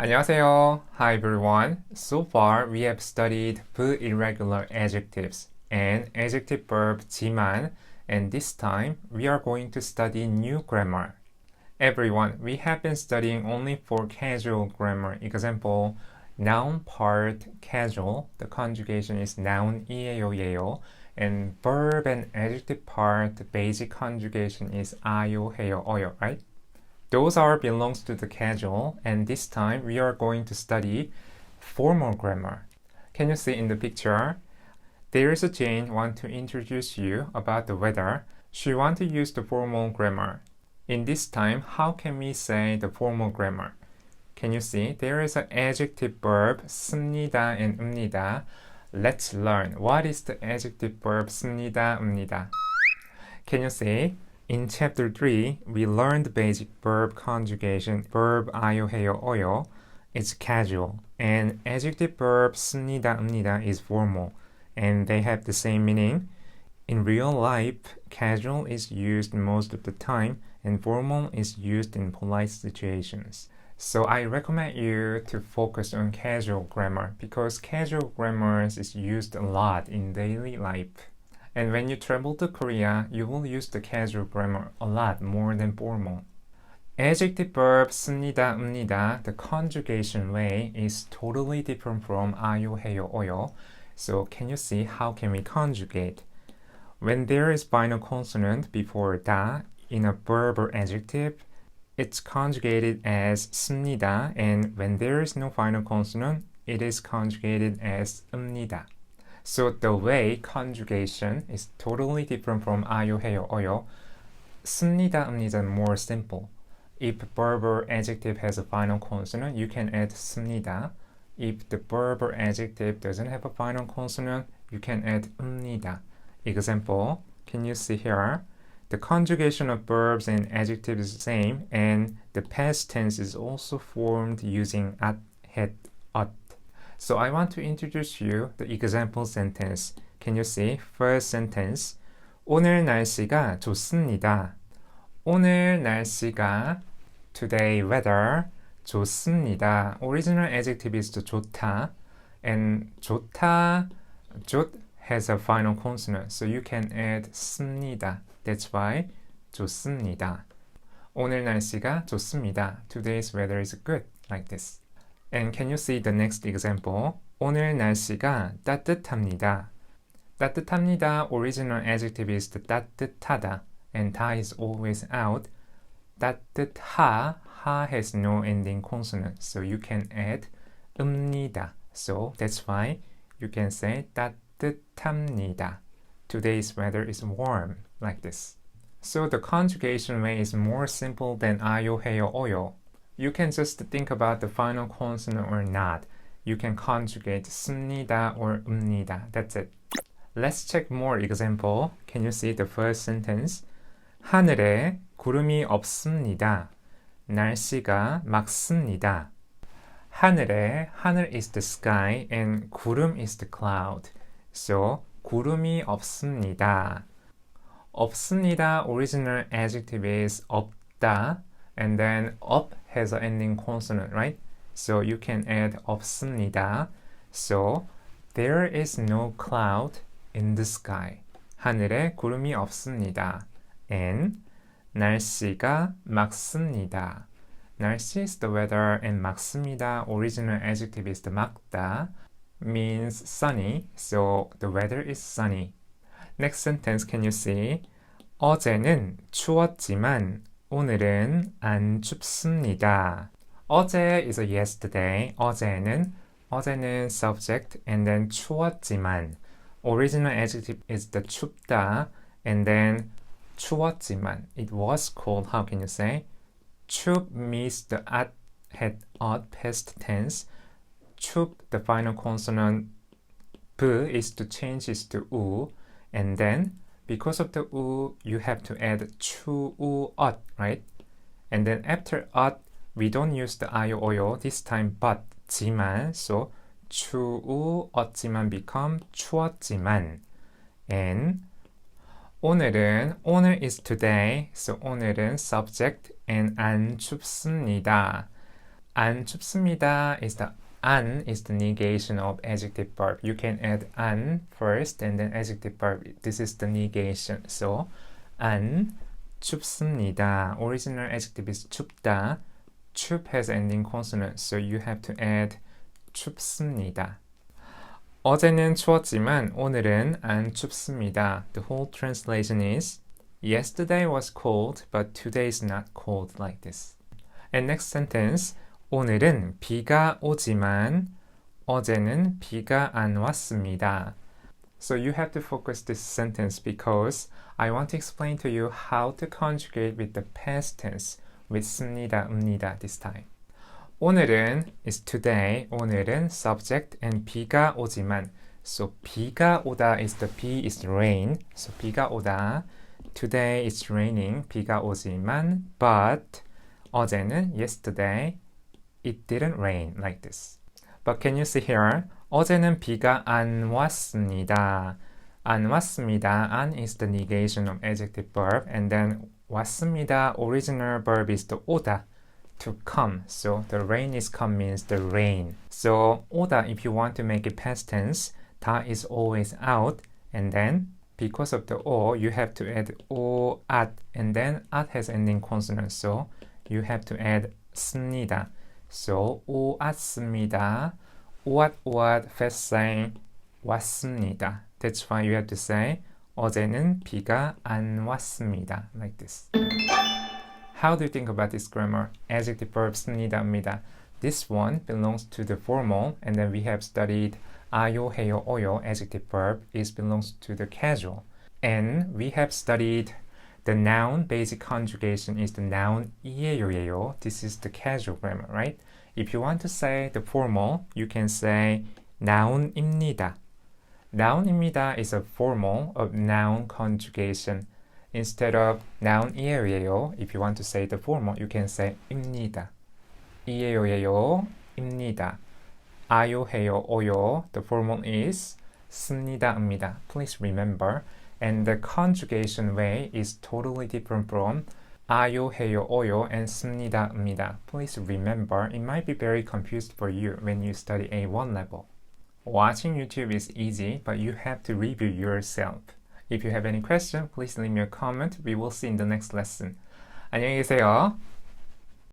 안녕하세요. Hi everyone. So far we have studied the irregular adjectives and adjective verb 지만, and this time we are going to study new grammar. Everyone, we have been studying only for casual grammar. Example, noun part casual, the conjugation is noun 이에요 예요, and verb and adjective part, the basic conjugation is 아요 해요 어요, right? Those are belongs to the casual, and this time we are going to study formal grammar. Can you see in the picture? There is a Jane want to introduce you about the weather. She want to use the formal grammar. In this time, how can we say the formal grammar? Can you see? There is an adjective verb 씁니다 and 읍니다. Let's learn what is the adjective verb 씁니다, 읍니다. Can you see? In chapter 3, we learned the basic verb conjugation, verb 아요 해요 어요. It's casual. And adjective verb 씁니다, 읍니다 is formal. And they have the same meaning. In real life, casual is used most of the time, and formal is used in polite situations. So I recommend you to focus on casual grammar because casual grammar is used a lot in daily life. And when you travel to Korea, you will use the casual grammar a lot more than formal. Adjective verb 씁니다, 읍니다, the conjugation way is totally different from 아요, 해요, 어요. So can you see how can we conjugate? When there is final consonant before 다 in a verb or adjective, it's conjugated as 씁니다, and when there is no final consonant, it is conjugated as 읍니다. So the way conjugation is totally different from 아요, 해요, 어요. 씁니다, 읍니다 is more simple. If verb or adjective has a final consonant, you can add 씁니다. If the verb or adjective doesn't have a final consonant, you can add 읍니다. Example, can you see here? The conjugation of verbs and adjectives is the same, and the past tense is also formed using at, had, ought. So I want to introduce you the example sentence. Can you see? First sentence. 오늘 날씨가 좋습니다. 오늘 날씨가 today weather 좋습니다. Original adjective is the 좋다, and 좋다, 좋 has a final consonant, so you can add 씁니다. That's why 좋습니다. 오늘 날씨가 좋습니다. Today's weather is good, like this. And can you see the next example? 오늘 날씨가 따뜻합니다. 따뜻합니다. Original adjective is the 따뜻하다, and 다 is always out. 따뜻하, 하 has no ending consonant, so you can add 읍니다. So that's why you can say 따뜻합니다. Today's weather is warm, like this. So the conjugation way is more simple than 아요, 해요, 어요. You can just think about the final consonant or not. You can conjugate 씁니다 or 읍니다. That's it. Let's check more example. Can you see the first sentence? 하늘에 구름이 없습니다. 날씨가 맑습니다. 하늘에, 하늘 is the sky and 구름 is the cloud. So 구름이 없습니다. 없습니다. Original adjective is 없다, and then up has an ending consonant, right? So you can add 없습니다. So there is no cloud in the sky. 하늘에 구름이 없습니다. And 날씨가 맑습니다. 날씨 is the weather, and 맑습니다, original adjective is the 맑다, means sunny, so the weather is sunny. Next sentence, can you see? 어제는 추웠지만 오늘은 안 춥습니다. 어제 is a yesterday. 어제는 subject, and then 추웠지만. Original adjective is the 춥다, and then 추웠지만. It was cold. How can you say? 춥 means the at, had, ought, past tense. 춥, the final consonant b is to change is to u, and then because of the u, you have to add 추, 우, 엇, right? And then after 엇, we don't use the 아요, 어요, this time but, 지만, so 추, 우, 엇지만 become 추웠지만. And 오늘은, 오늘 is today, so 오늘은 subject and 안 춥습니다. 안 춥습니다 is the 안 is the negation of adjective verb. You can add 안 first and then adjective verb. This is the negation. So 안 춥습니다. Original adjective is 춥다. 춥 has ending consonant, so you have to add 춥습니다. 어제는 추웠지만 오늘은 안 춥습니다. The whole translation is yesterday was cold, but today is not cold like this. And next sentence, 오늘은 비가 오지만 어제는 비가 안 왔습니다. So you have to focus this sentence because I want to explain to you how to conjugate with the past tense with 습니다, 읍니다 this time. 오늘은 is today, 오늘은 subject and 비가 오지만. So 비가 오다 is the B is rain. So 비가 오다. Today is raining, 비가 오지만. But 어제는 yesterday, it didn't rain like this. But can you see here? 어제는 비가 안 왔습니다. 안 왔습니다. 안 is the negation of adjective verb, and then 왔습니다. Original verb is the 오다, to come. So the rain is come means the rain. So 오다, if you want to make it past tense, 다 is always out, and then because of the o, you have to add o at, and then at has ending consonant, so you have to add 습니다. So 오 왔습니다. 오앗 fast saying 왔습니다. That's why you have to say 어제는 비가 안 왔습니다. Like this. How do you think about this grammar? Adjective verb 습니다, 읍니다. This one belongs to the formal, and then we have studied 아요, 해요, 어요. Adjective verb belongs to the casual. And we have studied the noun basic conjugation is the noun 이에요, 예요. This is the casual grammar, right? If you want to say the formal, you can say noun입니다. noun입니다 is a formal of noun conjugation. Instead of noun이에요, 예요, if you want to say the formal, you can say 입니다. 이에요, 예요, 입니다. 아요, 해요, 어요. The formal is 습니다, 읍니다. Please remember. And the conjugation way is totally different from 아요, 해요, 어요 and 습니다, 읍니다. Please remember, it might be very confused for you when you study A1 level. Watching YouTube is easy, but you have to review yourself. If you have any question, please leave me a comment. We will see in the next lesson. 안녕히 계세요.